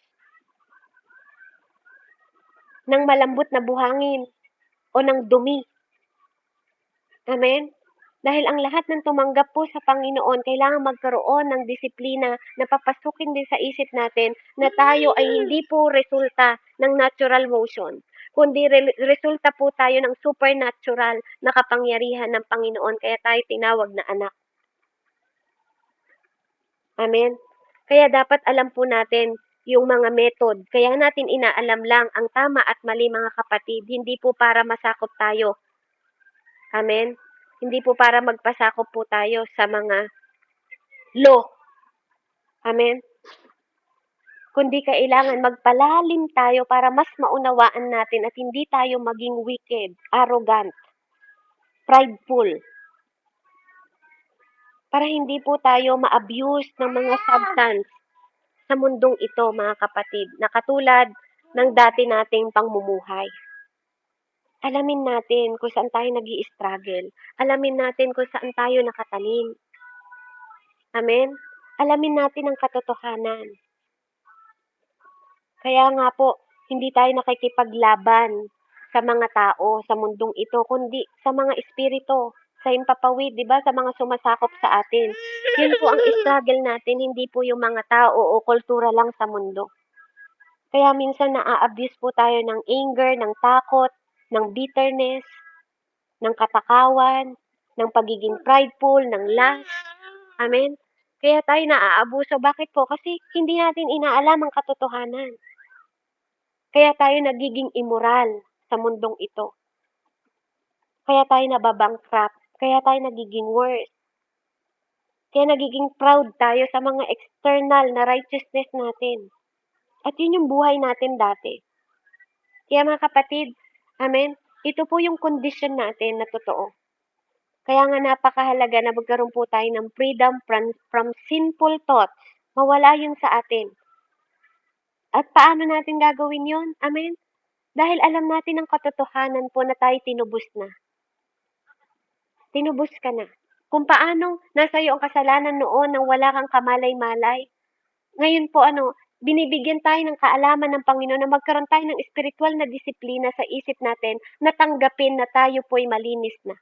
ng malambot na buhangin o ng dumi. Amen? Dahil ang lahat ng tumanggap po sa Panginoon, kailangan magkaroon ng disiplina na papasukin din sa isip natin na tayo ay hindi po resulta ng natural motion, kundi resulta po tayo ng supernatural na kapangyarihan ng Panginoon, kaya tayo tinawag na anak. Amen? Kaya dapat alam po natin yung mga method. Kaya natin inaalam lang ang tama at mali, mga kapatid, hindi po para masakop tayo. Amen? Hindi po para magpasakop po tayo sa mga law. Amen? Kundi kailangan magpalalim tayo para mas maunawaan natin at hindi tayo maging wicked, arrogant, prideful. Para hindi po tayo ma-abuse ng mga substance sa mundong ito, mga kapatid, na katulad ng dati nating pangmumuhay. Alamin natin kung saan tayo nag-i-struggle. Alamin natin kung saan tayo nakatanim. Amen? Alamin natin ang katotohanan. Kaya nga po, hindi tayo nakikipaglaban sa mga tao sa mundong ito, kundi sa mga espiritu, sa himpapawid, di ba? Sa mga sumasakop sa atin. Yun po ang struggle natin, hindi po yung mga tao o kultura lang sa mundo. Kaya minsan na-abuse po tayo ng anger, ng takot, ng bitterness, ng katakawan, ng pagiging prideful, ng lust. Amen? Kaya tayo naaabuso. Bakit po? Kasi hindi natin inaalam ang katotohanan. Kaya tayo nagiging immoral sa mundong ito. Kaya tayo nababankrupt. Kaya tayo nagiging worse. Kaya nagiging proud tayo sa mga external na righteousness natin. At yun yung buhay natin dati. Kaya mga kapatid, amen, ito po yung condition natin na totoo. Kaya nga napakahalaga na magkaroon po tayo ng freedom from sinful thoughts. Mawala yun sa atin. At paano natin gagawin yun? Amen? Dahil alam natin ang katotohanan po na tayo tinubos na. Tinubos ka na. Kung paano nasa iyo ang kasalanan noon nang wala kang kamalay-malay. Ngayon po binibigyan tayo ng kaalaman ng Panginoon na magkaroon tayo ng spiritual na disiplina sa isip natin na tanggapin na tayo po'y malinis na.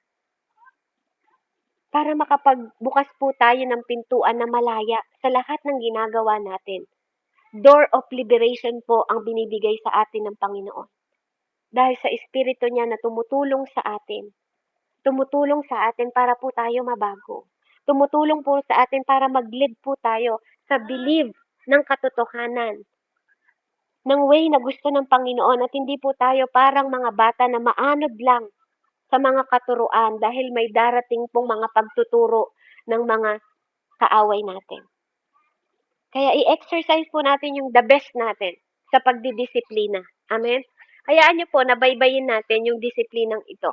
Para makapagbukas po tayo ng pintuan na malaya sa lahat ng ginagawa natin. Door of liberation po ang binibigay sa atin ng Panginoon. Dahil sa Espiritu niya na tumutulong sa atin. Tumutulong sa atin para po tayo mabago. Tumutulong po sa atin para mag-lead po tayo sa believe ng katotohanan ng way na gusto ng Panginoon at hindi po tayo parang mga bata na maanod lang sa mga katuruan dahil may darating pong mga pagtuturo ng mga kaaway natin. Kaya i-exercise po natin yung the best natin sa pagdidisiplina. Amen? Hayaan niyo po na baybayin natin yung disiplinang ito.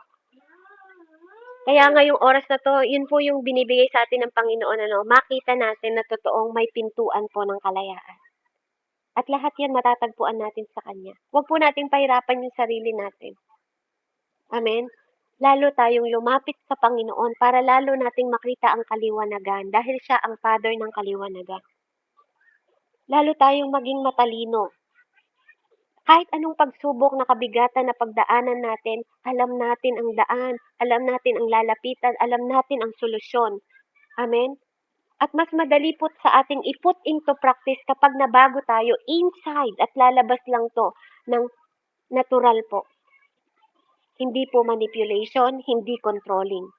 Kaya ngayong oras na 'to, yun po yung binibigay sa atin ng Panginoon ano, makita natin na totoong may pintuan po ng kalayaan. At lahat yan matatagpuan natin sa Kanya. Huwag po nating pahirapan yung sarili natin. Amen? Lalo tayong lumapit sa Panginoon para lalo nating makita ang kaliwanagan dahil siya ang Father ng kaliwanagan. Lalo tayong maging matalino. Kahit anong pagsubok na kabigatan na pagdaanan natin, alam natin ang daan, alam natin ang lalapitan, alam natin ang solusyon. Amen? At mas madali po sa ating i-put into practice kapag nabago tayo inside at lalabas lang to ng natural po. Hindi po manipulation, hindi controlling.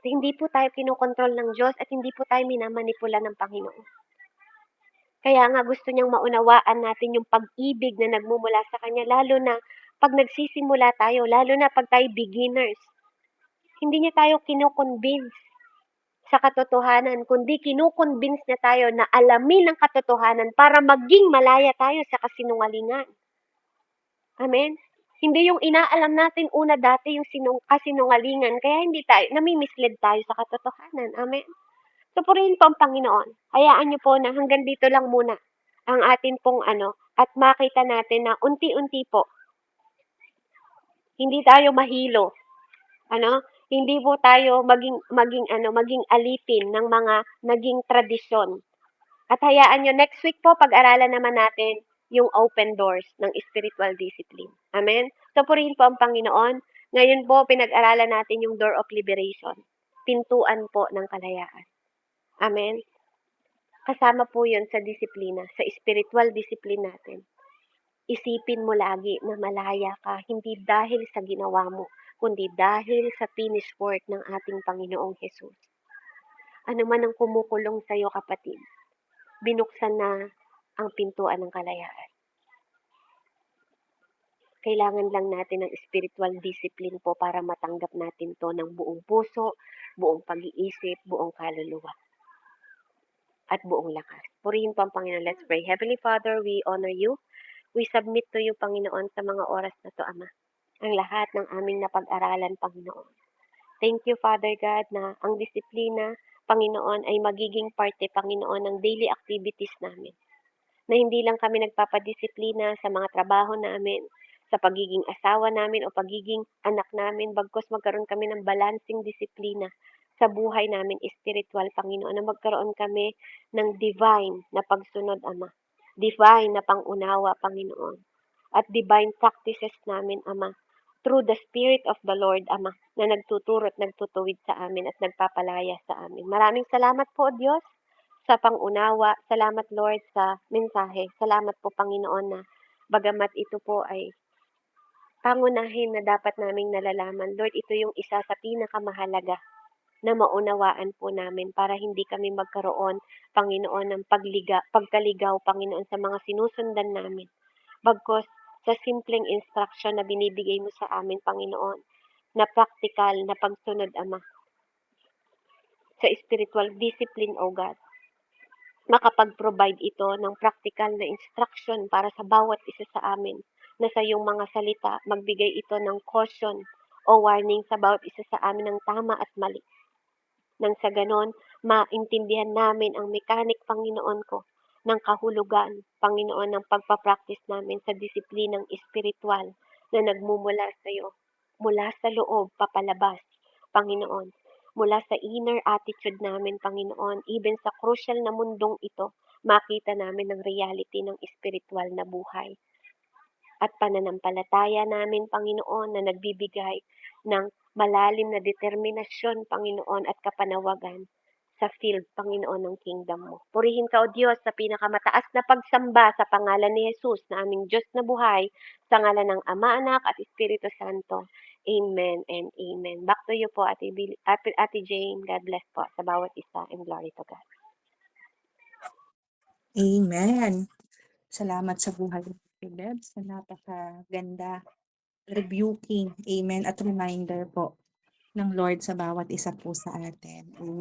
Hindi po tayo kinokontrol ng Diyos at hindi po tayo minamanipula ng Panginoon. Kaya nga gusto niyang maunawaan natin yung pag-ibig na nagmumula sa Kanya, lalo na pag nagsisimula tayo, lalo na pag tayo beginners. Hindi niya tayo kinoconvince sa katotohanan, kundi kinukonvince niya tayo na alamin ang katotohanan para maging malaya tayo sa kasinungalingan. Amen? Hindi yung inaalam natin una dati yung kasinungalingan, kaya hindi tayo, nami-mislead tayo sa katotohanan. Amen? So, purihin po ang Panginoon. Hayaan niyo po na hanggang dito lang muna ang atin pong at makita natin na unti-unti po, hindi tayo mahilo. Hindi po tayo maging alipin ng mga naging tradisyon. At hayaan nyo, next week po, pag-aralan naman natin yung open doors ng spiritual discipline. Amen? So, purihin po ang Panginoon. Ngayon po, pinag-aralan natin yung door of liberation. Pintuan po ng kalayaan. Amen? Kasama po yun sa disiplina, sa spiritual discipline natin. Isipin mo lagi na malaya ka, hindi dahil sa ginawa mo, kundi dahil sa finished work ng ating Panginoong Jesus. Ano man ang kumukulong sa'yo, kapatid, binuksan na ang pintuan ng kalayaan. Kailangan lang natin ng spiritual discipline po para matanggap natin to ng buong puso, buong pag-iisip, buong kaluluwa, at buong lakas. Purihin po ang Panginoon. Let's pray. Heavenly Father, we honor you. We submit to you, Panginoon, sa mga oras na to, Ama. Ang lahat ng aming napag-aralan, Panginoon. Thank you, Father God, na ang disiplina, Panginoon, ay magiging parte, Panginoon, ng daily activities namin. Na hindi lang kami nagpapadisiplina sa mga trabaho namin, sa pagiging asawa namin o pagiging anak namin, bagkus magkaroon kami ng balancing disiplina sa buhay namin spiritual, Panginoon, na magkaroon kami ng divine na pagsunod, Ama. Divine na pangunawa, Panginoon. At divine practices namin, Ama, through the Spirit of the Lord, Ama, na nagtuturo at nagtutuwid sa amin at nagpapalaya sa amin. Maraming salamat po, Diyos, sa pangunawa. Salamat, Lord, sa mensahe. Salamat po, Panginoon, na bagamat ito po ay pangunahin na dapat naming nalalaman. Lord, ito yung isa sa pinakamahalaga na maunawaan po namin para hindi kami magkaroon, Panginoon, ng pagkaligaw, Panginoon, sa mga sinusundan namin. Bagkos sa simpleng instruction na binibigay mo sa amin, Panginoon, na practical na pagsunod, Ama, sa spiritual discipline, O God. Makapag-provide ito ng practical na instruction para sa bawat isa sa amin na sa iyong mga salita, magbigay ito ng caution o warning sa bawat isa sa amin ng tama at mali. Nang sa ganon, maintindihan namin ang mekanik, Panginoon ko, ng kahulugan, Panginoon, ng pagpapractice namin sa disiplinang espiritual na nagmumula sa iyo, mula sa loob, papalabas, Panginoon, mula sa inner attitude namin, Panginoon, even sa crucial na mundong ito, makita namin ang reality ng spiritual na buhay. At pananampalataya namin, Panginoon, na nagbibigay ng malalim na determinasyon, Panginoon, at kapanawagan sa field, Panginoon, ng kingdom mo. Purihin ka, O Diyos, sa pinakamataas na pagsamba sa pangalan ni Jesus na aming Diyos na buhay, sa ngalan ng Ama, Anak, at Espiritu Santo. Amen and amen. Back to you po, Ate Jane. God bless po sa bawat isa, and glory to God. Amen. Salamat sa buhay mo, Beb, sa napakaganda, rebuking, amen, at reminder po ng Lord sa bawat isa po sa atin.